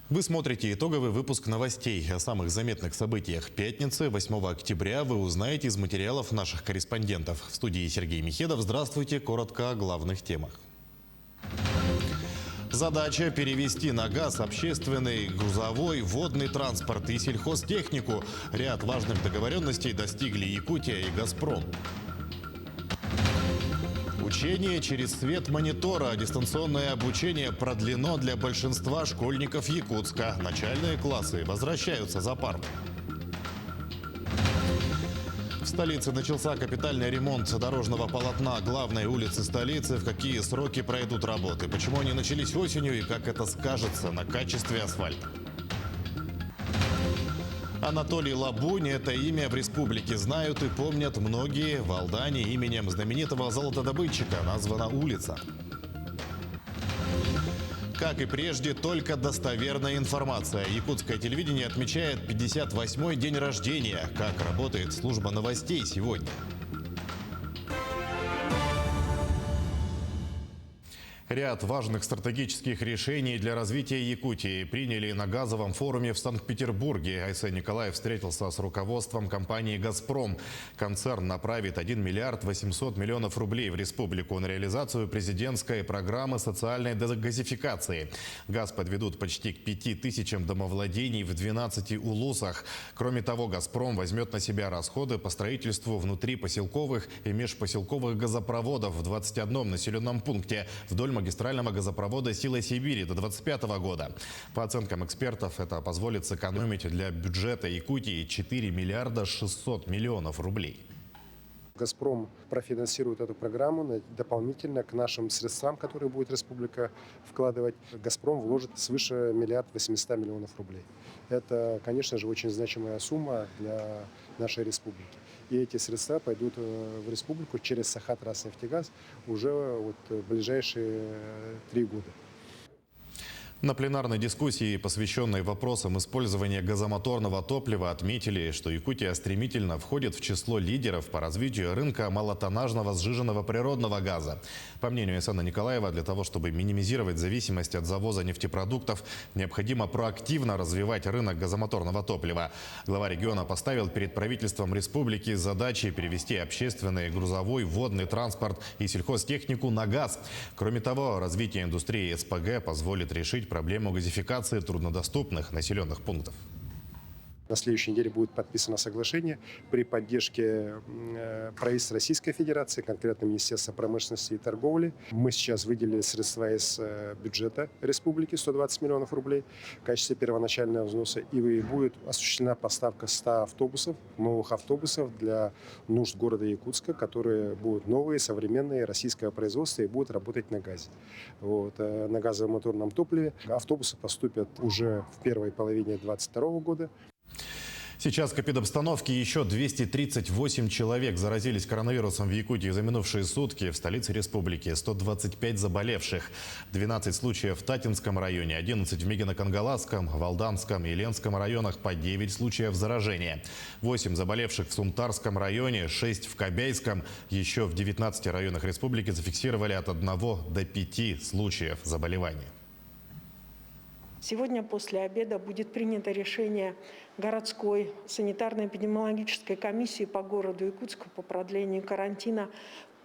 Вы смотрите итоговый выпуск новостей. О самых заметных событиях пятницы, 8 октября, вы узнаете из материалов наших корреспондентов. В студии Сергей Михедов. Здравствуйте. Коротко о главных темах. Задача – перевести на газ общественный, грузовой, водный транспорт и сельхозтехнику. Ряд важных договоренностей достигли Якутия и «Газпром». Учение через свет монитора. Дистанционное обучение продлено для большинства школьников Якутска. Начальные классы возвращаются за парт. В столице начался капитальный ремонт дорожного полотна главной улицы столицы. В какие сроки пройдут работы? Почему они начались осенью и как это скажется на качестве асфальта? Анатолий Лабунь – это имя в республике знают и помнят многие. В Алдане именем знаменитого золотодобытчика названа улица. Как и прежде, только достоверная информация. Якутское телевидение отмечает 58-й день рождения. Как работает служба новостей сегодня? Ряд важных стратегических решений для развития Якутии приняли на газовом форуме в Санкт-Петербурге. Айсен Николаев встретился с руководством компании «Газпром». Концерн направит 1 миллиард 800 миллионов рублей в республику на реализацию президентской программы социальной дегазификации. Газ подведут почти к 5000 домовладений в 12 улусах. Кроме того, «Газпром» возьмет на себя расходы по строительству внутрипоселковых и межпоселковых газопроводов в 21 населенном пункте вдоль магистрального газопровода «Сила Сибири» до 2025 года. По оценкам экспертов, это позволит сэкономить для бюджета Якутии 4 миллиарда 600 миллионов рублей. «Газпром» профинансирует эту программу дополнительно к нашим средствам, которые будет республика вкладывать. «Газпром» вложит свыше 1 миллиард 800 миллионов рублей. Это, конечно же, очень значимая сумма для нашей республики. И эти средства пойдут в республику через Сахатраснефтегаз уже в ближайшие 3 года. На пленарной дискуссии, посвященной вопросам использования газомоторного топлива, отметили, что Якутия стремительно входит в число лидеров по развитию рынка малотоннажного сжиженного природного газа. По мнению Айсена Николаева, для того, чтобы минимизировать зависимость от завоза нефтепродуктов, необходимо проактивно развивать рынок газомоторного топлива. Глава региона поставил перед правительством республики задачи перевести общественный, грузовой, водный транспорт и сельхозтехнику на газ. Кроме того, развитие индустрии СПГ позволит решить проблему газификации труднодоступных населенных пунктов. На следующей неделе будет подписано соглашение при поддержке правительства Российской Федерации, конкретно Министерства промышленности и торговли. Мы сейчас выделили средства из бюджета республики, 120 миллионов рублей в качестве первоначального взноса. И будет осуществлена поставка 100 автобусов, новых автобусов для нужд города Якутска, которые будут новые, современные, российского производства и будут работать на газе. На газомоторном топливе. Автобусы поступят уже в первой половине 2022 года. Сейчас к эпидобстановке еще 238 человек заразились коронавирусом в Якутии за минувшие сутки. В столице республики 125 заболевших. 12 случаев в Татинском районе, 11 в Мегино-Кангаласском, Валданском и Ленском районах, по 9 случаев заражения. 8 заболевших в Сунтарском районе, 6 в Кобяйском. Еще в 19 районах республики зафиксировали от 1 до 5 случаев заболевания. Сегодня после обеда будет принято решение городской санитарно-эпидемиологической комиссии по городу Якутску по продлению карантина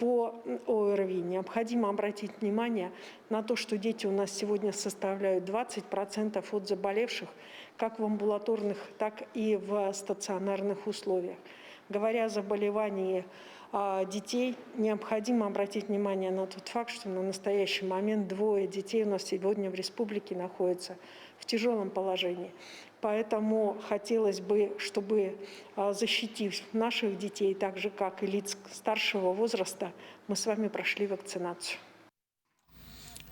по ОРВИ. Необходимо обратить внимание на то, что дети у нас сегодня составляют 20% от заболевших как в амбулаторных, так и в стационарных условиях. Говоря о заболевании детей, необходимо обратить внимание на тот факт, что на настоящий момент 2 детей у нас сегодня в республике находятся в тяжелом положении. Поэтому хотелось бы, чтобы, защитив наших детей, так же как и лиц старшего возраста, мы с вами прошли вакцинацию.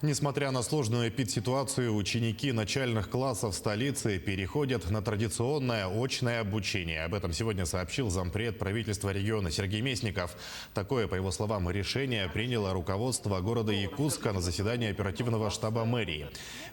Несмотря на сложную эпидситуацию, ученики начальных классов столицы переходят на традиционное очное обучение. Об этом сегодня сообщил зампред правительства региона Сергей Местников. Такое, по его словам, решение приняло руководство города Якутска на заседании оперативного штаба мэрии.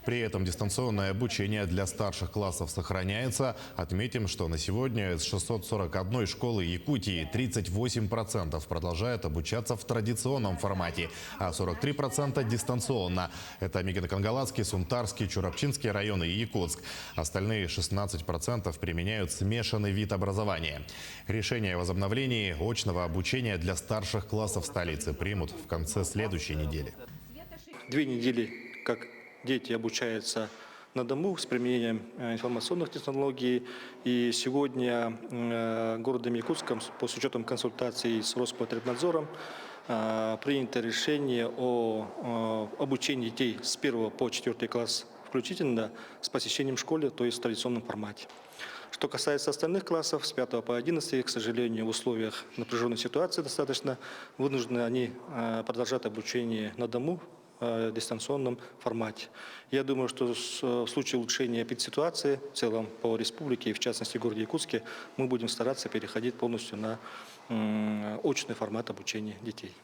При этом дистанционное обучение для старших классов сохраняется. Отметим, что на сегодня из 641 школы Якутии 38% продолжают обучаться в традиционном формате, а 43% дистанционно. Ленина. Это Мигино-Кангалацкий, Сунтарский, Чурапчинский районы и Якутск. Остальные 16% применяют смешанный вид образования. Решение о возобновлении очного обучения для старших классов столицы примут в конце следующей недели. 2 недели, как дети обучаются на дому с применением информационных технологий. И сегодня городом Якутском, с учетом консультаций с Роспотребнадзором, принято решение о обучении детей с 1 по 4 класс включительно с посещением школы, то есть в традиционном формате. Что касается остальных классов, с 5 по 11, к сожалению, в условиях напряженной ситуации достаточно, вынуждены они продолжать обучение на дому, в дистанционном формате. Я думаю, что в случае улучшения эпидситуации в целом по республике и в частности в городе Якутске мы будем стараться переходить полностью на очный формат обучения детей.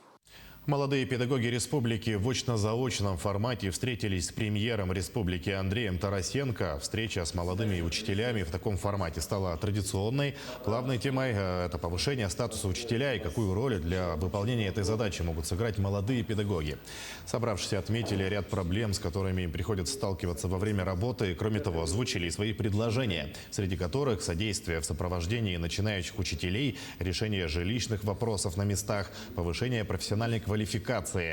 Молодые педагоги республики в очно-заочном формате встретились с премьером республики Андреем Тарасенко. Встреча с молодыми учителями в таком формате стала традиционной. Главной темой – это повышение статуса учителя и какую роль для выполнения этой задачи могут сыграть молодые педагоги. Собравшиеся отметили ряд проблем, с которыми им приходится сталкиваться во время работы. Кроме того, озвучили свои предложения, среди которых содействие в сопровождении начинающих учителей, решение жилищных вопросов на местах, повышение профессиональной квалификации,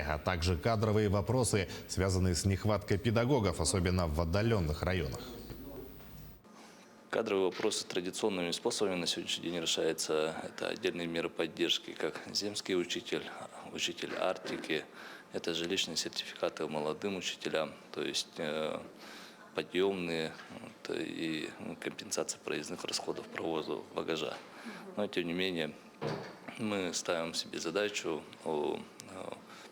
а также кадровые вопросы, связанные с нехваткой педагогов, особенно в отдаленных районах. Кадровые вопросы традиционными способами на сегодняшний день решаются. Это отдельные меры поддержки, как земский учитель, учитель Арктики. Это жилищные сертификаты молодым учителям, то есть подъемные и компенсация проездных расходов провоза багажа. Но тем не менее мы ставим себе задачу о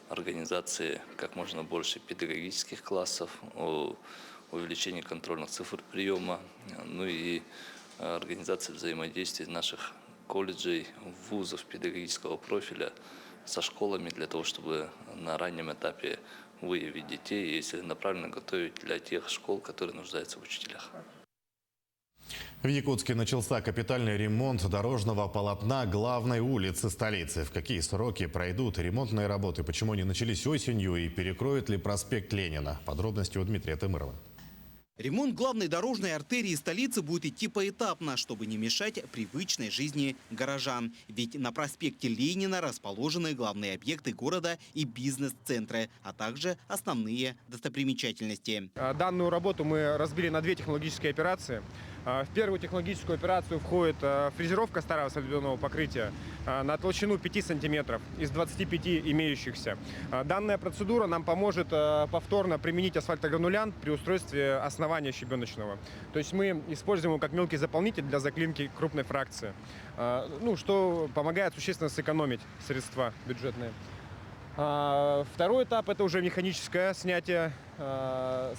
организации как можно больше педагогических классов, о увеличении контрольных цифр приема, ну и организации взаимодействия наших колледжей, вузов педагогического профиля со школами для того, чтобы на раннем этапе выявить детей и целенаправленно готовить для тех школ, которые нуждаются в учителях. В Якутске начался капитальный ремонт дорожного полотна главной улицы столицы. В какие сроки пройдут ремонтные работы, почему они начались осенью и перекроют ли проспект Ленина? Подробности у Дмитрия Тымырова. Ремонт главной дорожной артерии столицы будет идти поэтапно, чтобы не мешать привычной жизни горожан. Ведь на проспекте Ленина расположены главные объекты города и бизнес-центры, а также основные достопримечательности. Данную работу мы разбили на 2 технологические операции. В первую технологическую операцию входит фрезеровка старого асфальтобетонного покрытия на толщину 5 сантиметров из 25 имеющихся. Данная процедура нам поможет повторно применить асфальтогранулян при устройстве основания щебеночного. То есть мы используем его как мелкий заполнитель для заклинки крупной фракции, что помогает существенно сэкономить средства бюджетные. Второй этап – это уже механическое снятие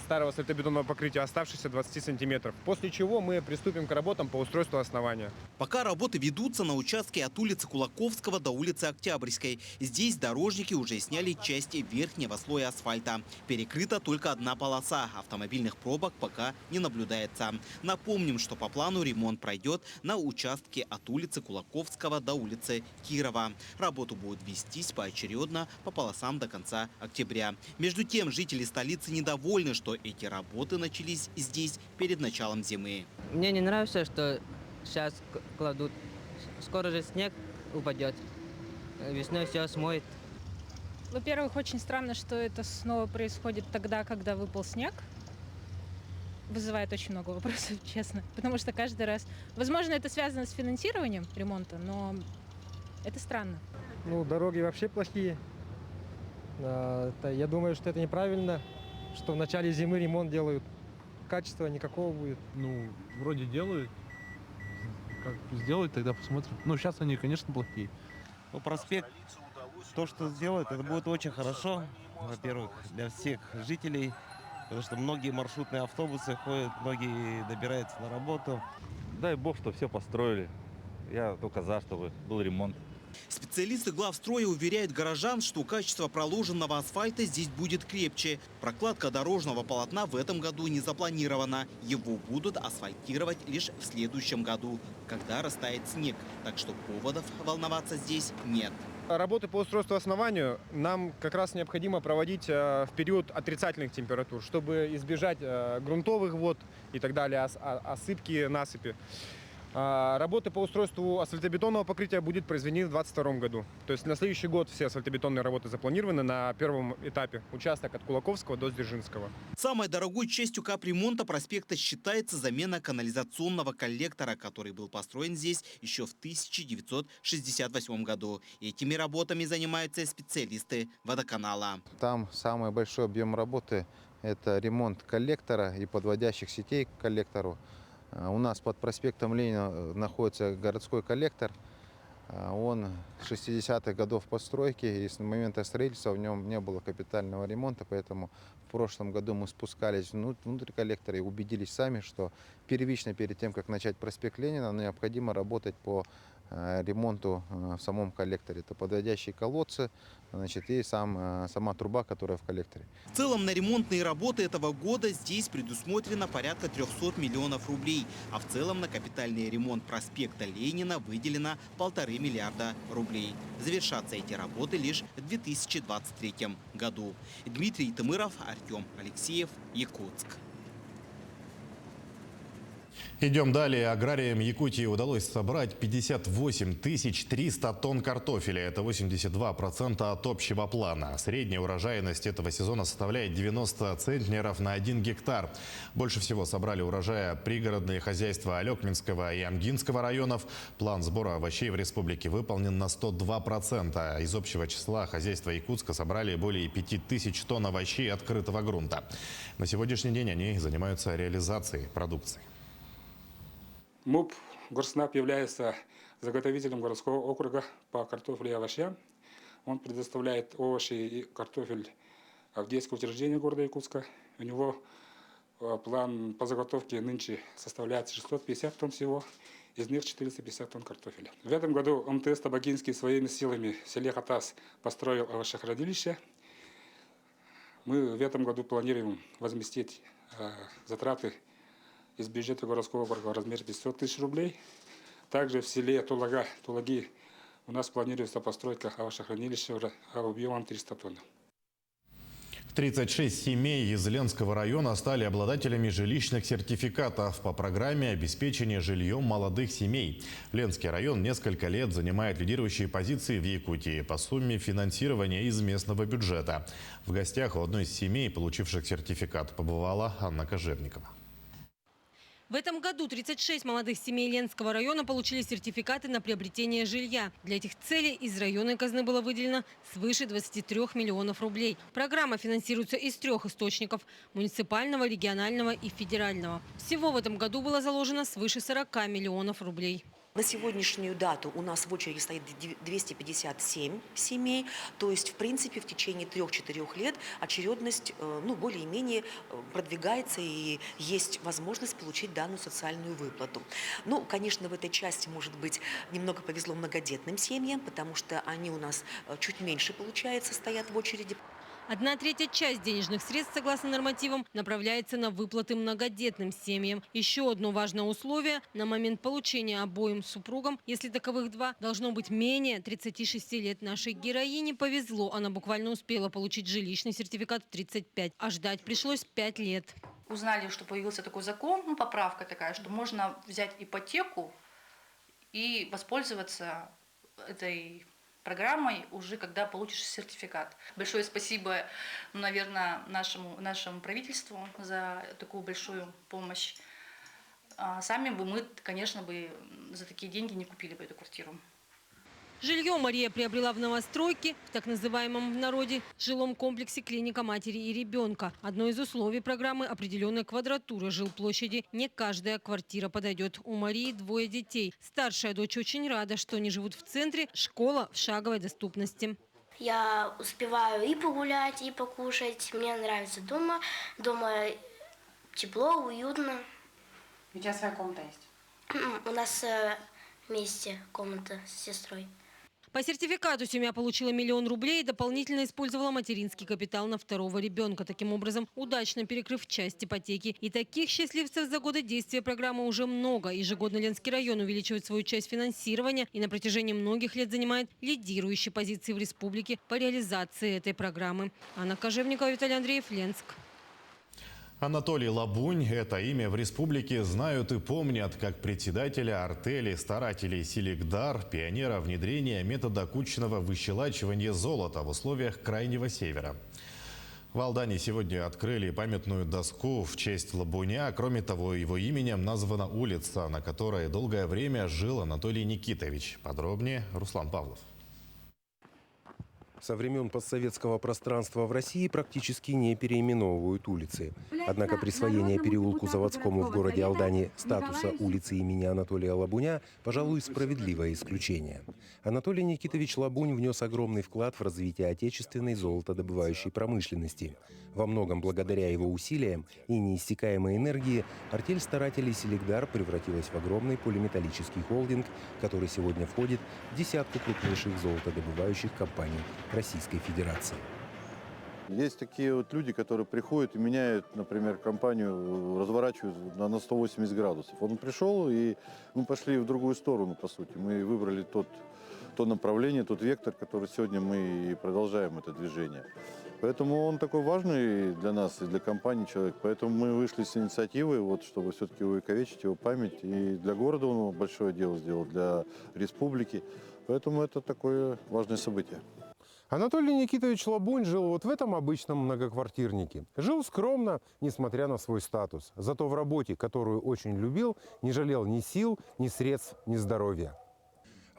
старого асфальтобетонного покрытия, оставшихся 20 сантиметров. После чего мы приступим к работам по устройству основания. Пока работы ведутся на участке от улицы Кулаковского до улицы Октябрьской. Здесь дорожники уже сняли части верхнего слоя асфальта. Перекрыта только одна полоса. Автомобильных пробок пока не наблюдается. Напомним, что по плану ремонт пройдет на участке от улицы Кулаковского до улицы Кирова. Работу будут вестись поочередно по полосам до конца октября. Между тем, жители столицы недовольны, что эти работы начались здесь перед началом зимы. Мне не нравится, что сейчас кладут. Скоро же снег упадет. Весной все смоет. Во-первых, очень странно, что это снова происходит тогда, когда выпал снег. Вызывает очень много вопросов, честно. Потому что каждый раз... Возможно, это связано с финансированием ремонта, но это странно. Дороги вообще плохие. Я думаю, что это неправильно, что в начале зимы ремонт делают. Качества никакого будет. Вроде делают. Как сделают, тогда посмотрим. Сейчас они, конечно, плохие. Проспект, то, что сделают, это будет очень хорошо. Во-первых, для всех жителей, потому что многие маршрутные автобусы ходят, многие добираются на работу. Дай бог, что все построили. Я только за, чтобы был ремонт. Специалисты главстроя уверяют горожан, что качество проложенного асфальта здесь будет крепче. Прокладка дорожного полотна в этом году не запланирована. Его будут асфальтировать лишь в следующем году, когда растает снег. Так что поводов волноваться здесь нет. Работы по устройству основанию нам как раз необходимо проводить в период отрицательных температур, чтобы избежать грунтовых вод и так далее, осыпки, насыпи. Работы по устройству асфальтобетонного покрытия будет произведены в 2022 году. То есть на следующий год все асфальтобетонные работы запланированы на первом этапе, участок от Кулаковского до Сдержинского. Самой дорогой частью капремонта проспекта считается замена канализационного коллектора, который был построен здесь еще в 1968 году. Этими работами занимаются специалисты водоканала. Там самый большой объем работы – это ремонт коллектора и подводящих сетей к коллектору. У нас под проспектом Ленина находится городской коллектор. Он 60-х годов постройки, и с момента строительства в нем не было капитального ремонта, поэтому в прошлом году мы спускались внутрь коллектора и убедились сами, что первично, перед тем, как начать проспект Ленина, необходимо работать по ремонту в самом коллекторе. Это подводящие колодцы, значит, и сама труба, которая в коллекторе. В целом на ремонтные работы этого года здесь предусмотрено порядка 300 миллионов рублей, а в целом на капитальный ремонт проспекта Ленина выделено 1,5 миллиарда рублей. Завершатся эти работы лишь в 2023 году. Дмитрий Тымыров, Артем Алексеев, Якутск. Идем далее. Аграриям Якутии удалось собрать 58 300 тонн картофеля. Это 82% от общего плана. Средняя урожайность этого сезона составляет 90 центнеров на 1 гектар. Больше всего собрали урожая пригородные хозяйства Алекминского и Амгинского районов. План сбора овощей в республике выполнен на 102%. Из общего числа хозяйства Якутска собрали более 5000 тонн овощей открытого грунта. На сегодняшний день они занимаются реализацией продукции. МУП Горснаб является заготовителем городского округа по картофелю и овощам. Он предоставляет овощи и картофель в детское учреждение города Якутска. У него план по заготовке нынче составляет 650 тонн всего, из них 450 тонн картофеля. В этом году МТС Табагинский своими силами в селе Хатас построил овощехранилище. Мы в этом году планируем возместить затраты из бюджета городского округа в размере 500 тысяч рублей. Также в селе Тулаги у нас планируется постройка овощехранилища объемом 300 тонн. 36 семей из Ленского района стали обладателями жилищных сертификатов по программе обеспечения жильем молодых семей. Ленский район несколько лет занимает лидирующие позиции в Якутии по сумме финансирования из местного бюджета. В гостях у одной из семей, получивших сертификат, побывала Анна Кожевникова. В этом году 36 молодых семей Ленского района получили сертификаты на приобретение жилья. Для этих целей из районной казны было выделено свыше 23 миллионов рублей. Программа финансируется из 3 источников – муниципального, регионального и федерального. Всего в этом году было заложено свыше 40 миллионов рублей. На сегодняшнюю дату у нас в очереди стоит 257 семей. То есть, в принципе, в течение 3-4 лет очередность более-менее продвигается и есть возможность получить данную социальную выплату. Ну, конечно, в этой части, может быть, немного повезло многодетным семьям, потому что они у нас чуть меньше, получается, стоят в очереди. 1/3 часть денежных средств, согласно нормативам, направляется на выплаты многодетным семьям. Еще одно важное условие – на момент получения обоим супругам, если таковых два, должно быть менее 36 лет. Нашей героине повезло. Она буквально успела получить жилищный сертификат в 35, а ждать пришлось 5 лет. Узнали, что появился такой закон, поправка такая, что можно взять ипотеку и воспользоваться этой программой уже когда получишь сертификат. Большое спасибо, наверное, нашему правительству за такую большую помощь. Сами бы мы, конечно, за такие деньги не купили бы эту квартиру. Жилье Мария приобрела в новостройке, в так называемом в народе жилом комплексе «Клиника матери и ребенка». Одно из условий программы – определенная квадратура жилплощади. Не каждая квартира подойдет. У Марии 2 детей. Старшая дочь очень рада, что они живут в центре, школа в шаговой доступности. Я успеваю и погулять, и покушать. Мне нравится дома. Дома тепло, уютно. У тебя своя комната есть? У нас вместе комната с сестрой. По сертификату семья получила 1 000 000 рублей и дополнительно использовала материнский капитал на 2-го ребенка, таким образом удачно перекрыв часть ипотеки. И таких счастливцев за годы действия программы уже много. Ежегодно Ленский район увеличивает свою часть финансирования и на протяжении многих лет занимает лидирующие позиции в республике по реализации этой программы. Анна Кожевникова, Виталий Андреев, Ленск. Анатолий Лабунь – это имя в республике знают и помнят как председателя артели старателей «Селигдар», пионера внедрения метода кучного выщелачивания золота в условиях Крайнего Севера. В Алдане сегодня открыли памятную доску в честь Лабуня. Кроме того, его именем названа улица, на которой долгое время жил Анатолий Никитович. Подробнее Руслан Павлов. Со времен постсоветского пространства в России практически не переименовывают улицы. Однако присвоение переулку Заводскому в городе Алдане статуса улицы имени Анатолия Лабуня, пожалуй, справедливое исключение. Анатолий Никитович Лабунь внес огромный вклад в развитие отечественной золотодобывающей промышленности. Во многом благодаря его усилиям и неиссякаемой энергии артель старателей «Селигдар» превратилась в огромный полиметаллический холдинг, который сегодня входит в десятку крупнейших золотодобывающих компаний Российской Федерации. Есть такие вот люди, которые приходят и меняют, например, компанию, разворачивают на 180 градусов. Он пришел, и мы пошли в другую сторону, по сути. Мы выбрали то направление, тот вектор, который сегодня мы и продолжаем это движение. Поэтому он такой важный для нас и для компании человек. Поэтому мы вышли с инициативой, вот, чтобы все-таки увековечить его память. И для города он большое дело сделал, для республики. Поэтому это такое важное событие. Анатолий Никитович Лабунь жил вот в этом обычном многоквартирнике. Жил скромно, несмотря на свой статус. Зато в работе, которую очень любил, не жалел ни сил, ни средств, ни здоровья.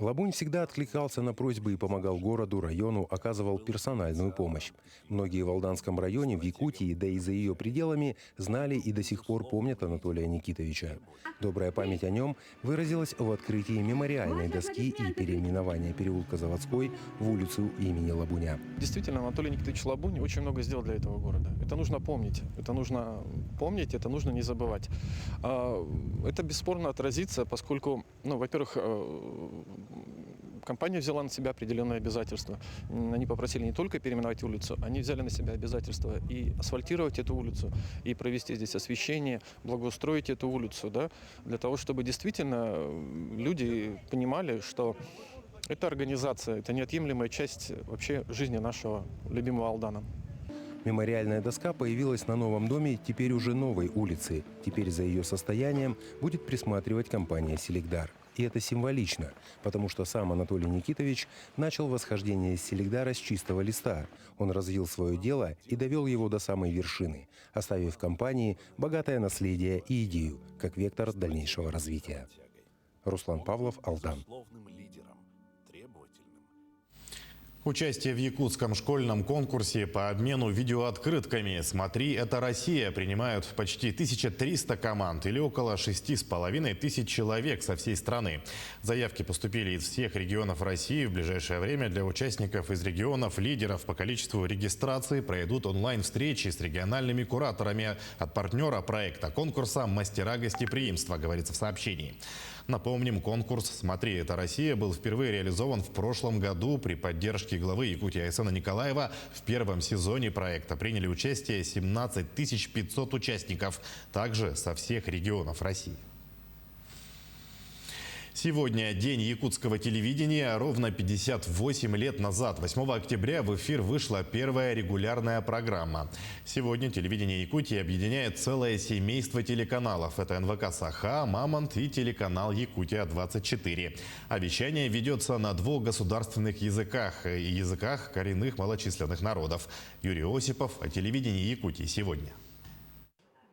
Лабунь всегда откликался на просьбы и помогал городу, району, оказывал персональную помощь. Многие в Алданском районе, в Якутии, да и за ее пределами, знали и до сих пор помнят Анатолия Никитовича. Добрая память о нем выразилась в открытии мемориальной доски и переименовании переулка Заводской в улицу имени Лабуня. Действительно, Анатолий Никитович Лабунь очень много сделал для этого города. Это нужно помнить, это нужно не забывать. Это бесспорно отразится, поскольку, во-первых, компания взяла на себя определенные обязательства. Они попросили не только переименовать улицу, они взяли на себя обязательства и асфальтировать эту улицу, и провести здесь освещение, благоустроить эту улицу, да, для того, чтобы действительно люди понимали, что эта организация, это неотъемлемая часть вообще жизни нашего любимого Алдана. Мемориальная доска появилась на новом доме теперь уже новой улицы. Теперь за ее состоянием будет присматривать компания «Селигдар». И это символично, потому что сам Анатолий Никитович начал восхождение Селигдара с чистого листа. Он развил свое дело и довел его до самой вершины, оставив компании богатое наследие и идею, как вектор дальнейшего развития. Руслан Павлов, Алдан. Участие в якутском школьном конкурсе по обмену видеооткрытками «Смотри, это Россия» принимают почти 1300 команд или около 6500 человек со всей страны. Заявки поступили из всех регионов России. В ближайшее время для участников из регионов лидеров по количеству регистрации пройдут онлайн-встречи с региональными кураторами от партнера проекта конкурса «Мастера гостеприимства», говорится в сообщении. Напомним, конкурс «Смотри, это Россия» был впервые реализован в прошлом году при поддержке главы Якутии Айсена Николаева. В первом сезоне проекта приняли участие 17 500 участников, также со всех регионов России. Сегодня день якутского телевидения. Ровно 58 лет назад, 8 октября, в эфир вышла первая регулярная программа. Сегодня телевидение Якутии объединяет целое семейство телеканалов. Это НВК «Саха», «Мамонт» и телеканал «Якутия-24». А вещание ведется на 2 государственных языках и языках коренных малочисленных народов. Юрий Осипов о телевидении Якутии сегодня.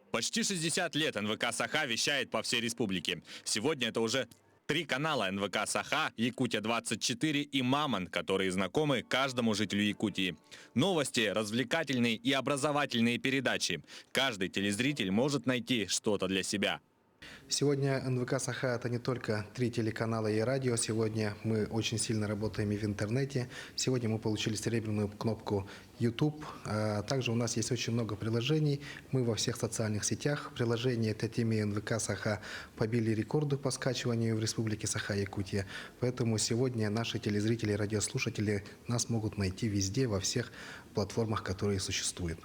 Почти 60 лет НВК «Саха» вещает по всей республике. Сегодня это уже 3 канала НВК «Саха», «Якутия-24» и «Мамонт», которые знакомы каждому жителю Якутии. Новости, развлекательные и образовательные передачи. Каждый телезритель может найти что-то для себя. Сегодня НВК «Саха» – это не только 3 телеканала и радио. Сегодня мы очень сильно работаем и в интернете. Сегодня мы получили серебряную кнопку YouTube. Также у нас есть очень много приложений. Мы во всех социальных сетях. Приложения ТТМ НВК «Саха» побили рекорды по скачиванию в Республике Саха-Якутия. Поэтому сегодня наши телезрители и радиослушатели нас могут найти везде, во всех платформах, которые существуют.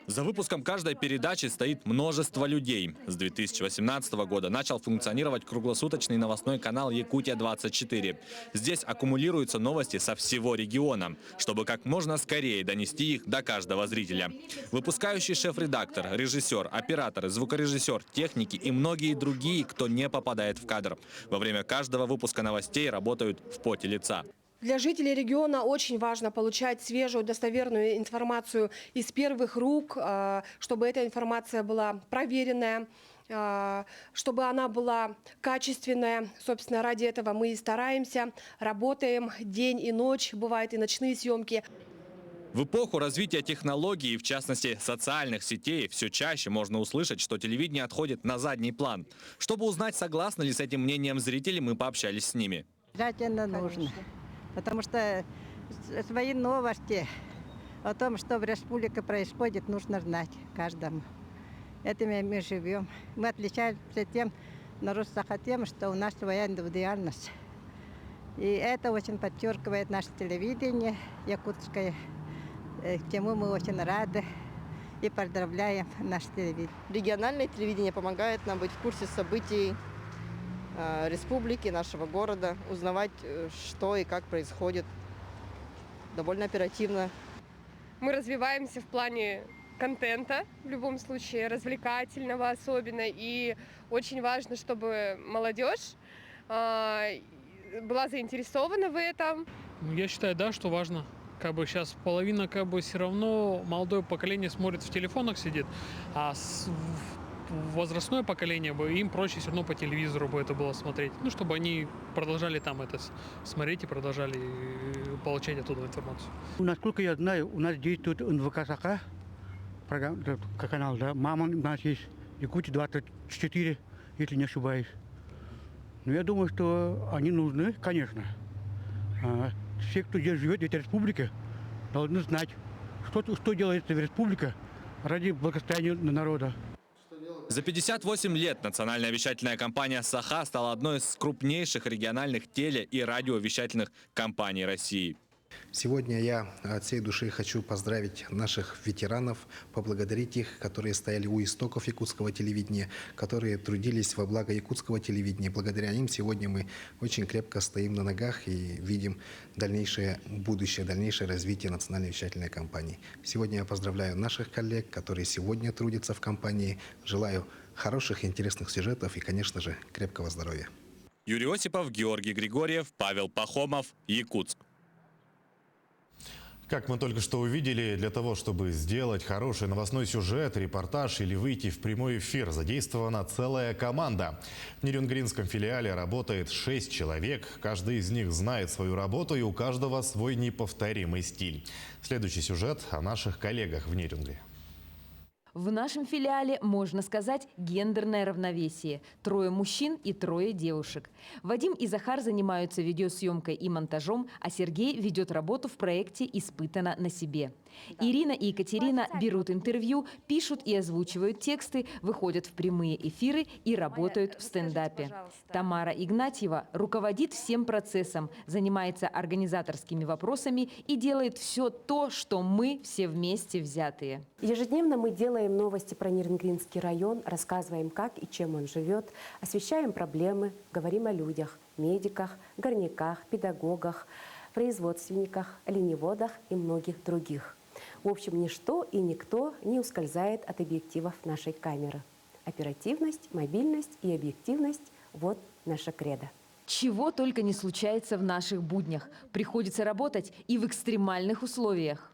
За выпуском каждой передачи стоит множество людей. С 2018 года начал функционировать круглосуточный новостной канал «Якутия-24». Здесь аккумулируются новости со всего региона, чтобы как можно скорее донести их до каждого зрителя. Выпускающий шеф-редактор, режиссер, операторы, звукорежиссер, техники и многие другие, кто не попадает в кадр. Во время каждого выпуска новостей работают в поте лица. Для жителей региона очень важно получать свежую, достоверную информацию из первых рук, чтобы эта информация была проверенная, чтобы она была качественная. Собственно, ради этого мы и стараемся, работаем день и ночь, бывают и ночные съемки. В эпоху развития технологий, в частности социальных сетей, все чаще можно услышать, что телевидение отходит на задний план. Чтобы узнать, согласны ли с этим мнением зрители, мы пообщались с ними. Обязательно нужно. Потому что свои новости о том, что в республике происходит, нужно знать каждому. Этим мы живем. Мы отличаемся тем, народ Саха, тем, что у нас своя индивидуальность. И это очень подчеркивает наше телевидение якутское, к чему мы очень рады и поздравляем наше телевидение. Региональное телевидение помогает нам быть в курсе событий республики, нашего города, узнавать, что и как происходит довольно оперативно. Мы развиваемся в плане контента, в любом случае, развлекательного особенно. И очень важно, чтобы молодежь была заинтересована в этом. Я считаю, да, что важно. Сейчас половина все равно молодое поколение смотрит в телефонах, сидит, а возрастное поколение, им проще все равно по телевизору бы это было смотреть. Чтобы они продолжали там это смотреть и продолжали получать оттуда информацию. Насколько я знаю, у нас действует НВК «Саха», канал, да, «Мамон» у нас есть, «Якутия-24», если не ошибаюсь. Но я думаю, что они нужны, конечно. Все, кто здесь живет, в этой республике, должны знать, что делается в республике ради благосостояния народа. За 58 лет национальная вещательная компания «Саха» стала одной из крупнейших региональных теле- и радиовещательных компаний России. Сегодня я от всей души хочу поздравить наших ветеранов, поблагодарить их, которые стояли у истоков якутского телевидения, которые трудились во благо якутского телевидения. Благодаря им сегодня мы очень крепко стоим на ногах и видим дальнейшее будущее, дальнейшее развитие национальной вещательной компании. Сегодня я поздравляю наших коллег, которые сегодня трудятся в компании. Желаю хороших и интересных сюжетов и, конечно же, крепкого здоровья. Юрий Осипов, Георгий Григорьев, Павел Пахомов, Якутск. Как мы только что увидели, для того, чтобы сделать хороший новостной сюжет, репортаж или выйти в прямой эфир, задействована целая команда. В Нерюнгринском филиале работает 6 человек. Каждый из них знает свою работу, и у каждого свой неповторимый стиль. Следующий сюжет о наших коллегах в Нерюнгре. В нашем филиале, можно сказать, гендерное равновесие. 3 мужчин и 3 девушек. Вадим и Захар занимаются видеосъемкой и монтажом, а Сергей ведет работу в проекте «Испытано на себе». Ирина и Екатерина берут интервью, пишут и озвучивают тексты, выходят в прямые эфиры и работают в стендапе. Тамара Игнатьева руководит всем процессом, занимается организаторскими вопросами и делает все то, что мы все вместе взятые. Ежедневно мы делаем новости про Нерюнгринский район, рассказываем, как и чем он живет, освещаем проблемы, говорим о людях, медиках, горняках, педагогах, производственниках, оленеводах и многих других. В общем, ничто и никто не ускользает от объективов нашей камеры. Оперативность, мобильность и объективность – вот наша кредо. Чего только не случается в наших буднях. Приходится работать и в экстремальных условиях.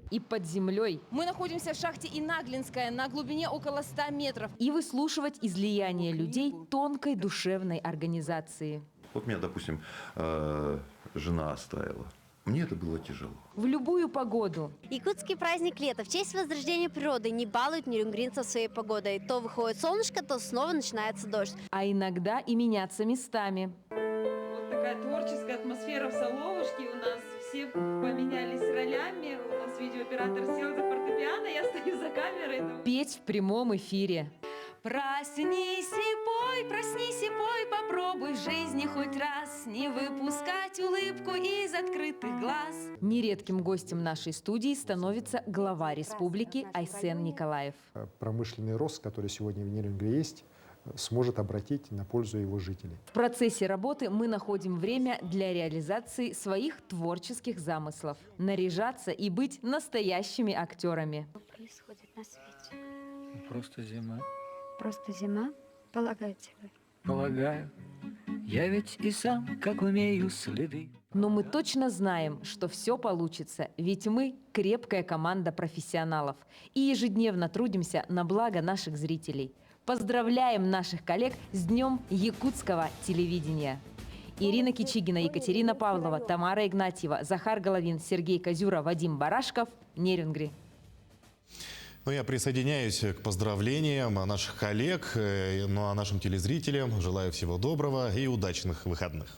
И под землей. Мы находимся в шахте Инаглинская на глубине около 100 метров. И выслушивать излияние людей тонкой душевной организации. Вот меня, допустим, жена оставила. Мне это было тяжело. В любую погоду. Якутский праздник лета в честь возрождения природы не балует нерюнгринцев своей погодой. То выходит солнышко, то снова начинается дождь. А иногда и меняться местами. Вот такая творческая атмосфера в Соловушке. У нас все поменялись ролями. У нас видеооператор сел за фортепиано, я стою за камерой. Петь в прямом эфире. Проснись и пой, попробуй в жизни хоть раз не выпускать улыбку из открытых глаз. Нередким гостем нашей студии становится глава республики Айсен Николаев. Промышленный рост, который сегодня в Нерюнгри есть, сможет обратить на пользу его жителей. В процессе работы мы находим время для реализации своих творческих замыслов. Наряжаться и быть настоящими актерами. Что происходит на свете? Просто зима. Просто зима? Полагаете вы? Полагаю. Я ведь и сам, как умею, следы. Но мы точно знаем, что все получится, ведь мы крепкая команда профессионалов и ежедневно трудимся на благо наших зрителей. Поздравляем наших коллег с Днем якутского телевидения! Ирина Кичигина, Екатерина Павлова, Тамара Игнатьева, Захар Головин, Сергей Козюра, Вадим Барашков, Нерюнгри. Ну, я присоединяюсь к поздравлениям наших коллег, ну а нашим телезрителям желаю всего доброго и удачных выходных.